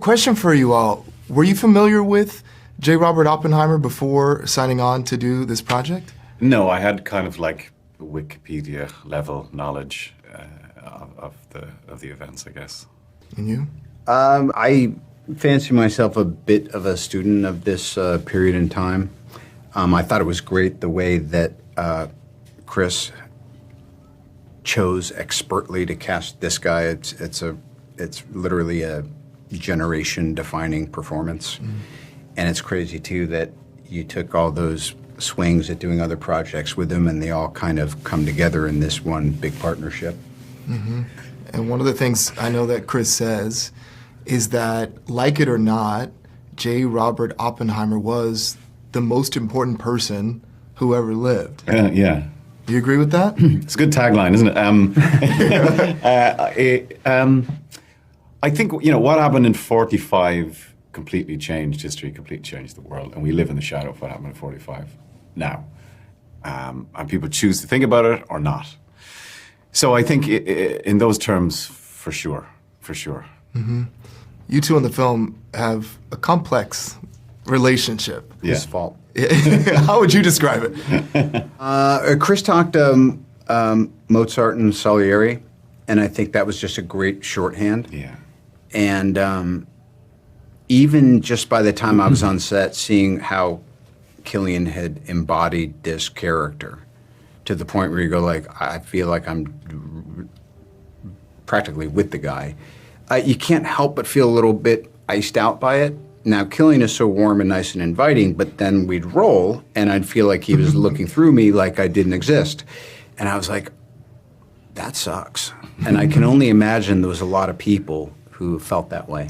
Question for you all. Were you familiar with J. Robert Oppenheimer before signing on to do this project? No, I had kind of like Wikipedia level knowledge of the events, I guess. And you? I fancy myself a bit of a student of this period in time. I thought it was great the way that Chris chose expertly to cast this guy. It's literally a generation-defining performance. And it's crazy, too, that you took all those swings at doing other projects with him, and they all kind of come together in this one big partnership. And one of the things I know that Chris says is that, like it or not, J. Robert Oppenheimer was the most important person who ever lived. Yeah. Do you agree with that? It's a good tagline, isn't it? I think, what happened in 45 completely changed history, completely changed the world, and we live in the shadow of what happened in 45 now. And people choose to think about it or not. So I think in those terms, for sure. You two in the film have a complex relationship. Yeah. His fault. How would you describe it? Chris talked Mozart and Salieri, and I think that was just a great shorthand. Yeah. And even just by the time I was on set, seeing how Cillian had embodied this character to the point where you go like, I feel like I'm practically with the guy. You can't help but feel a little bit iced out by it. Now, Cillian is so warm and nice and inviting, but then we'd roll, and I'd feel like he was looking through me like I didn't exist. And I was like, that sucks. And I can only imagine there was a lot of people who felt that way.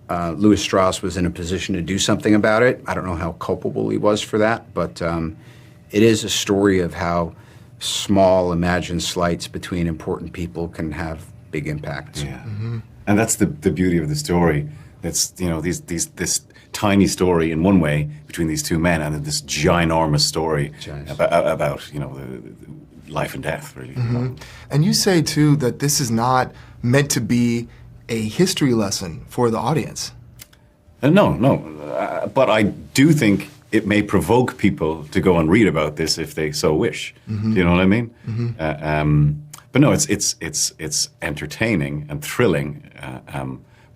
Louis Strauss was in a position to do something about it. I don't know how culpable he was for that, but it is a story of how small imagined slights between important people can have big impacts. Yeah. And that's the beauty of the story. It's, this tiny story in one way between these two men, and then this ginormous story about the life and death, really. And you say, too, that this is not meant to be a history lesson for the audience. No. But I do think it may provoke people to go and read about this if they so wish. Do you know what I mean? But no, it's entertaining and thrilling.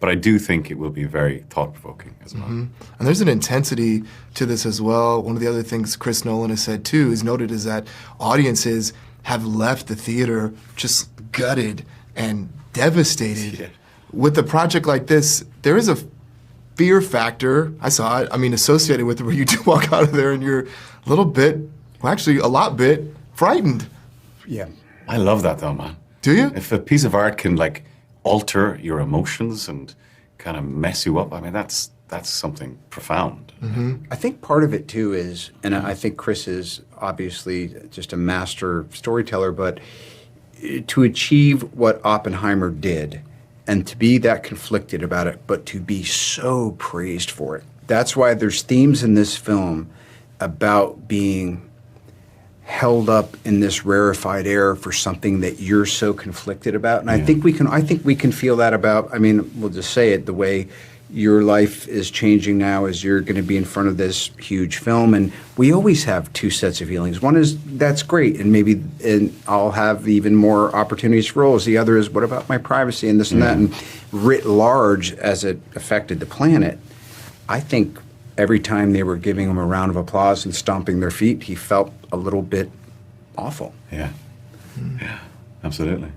But I do think it will be very thought-provoking as well. And there's an intensity to this as well. One of the other things Chris Nolan has said, too, is noted is that audiences have left the theater just gutted and devastated. Yeah. With a project like this, there is a fear factor, I saw it, associated with it, where you do walk out of there and you're a little bit, well, actually a lot bit, frightened. Yeah. I love that, though, man. Do you? If a piece of art can, alter your emotions and kind of mess you up, that's something profound. I think part of it, too, is, and I think Chris is obviously just a master storyteller, but to achieve what Oppenheimer did, and to be that conflicted about it, but to be so praised for it. That's why there's themes in this film about being held up in this rarefied air for something that you're so conflicted about. And I think we can feel that about, we'll just say it, the way your life is changing now as you're going to be in front of this huge film. And we always have two sets of feelings. One is, that's great, and I'll have even more opportunities for roles. The other is, what about my privacy and this and that? And writ large, as it affected the planet, I think every time they were giving him a round of applause and stomping their feet, he felt a little bit awful. Yeah, absolutely.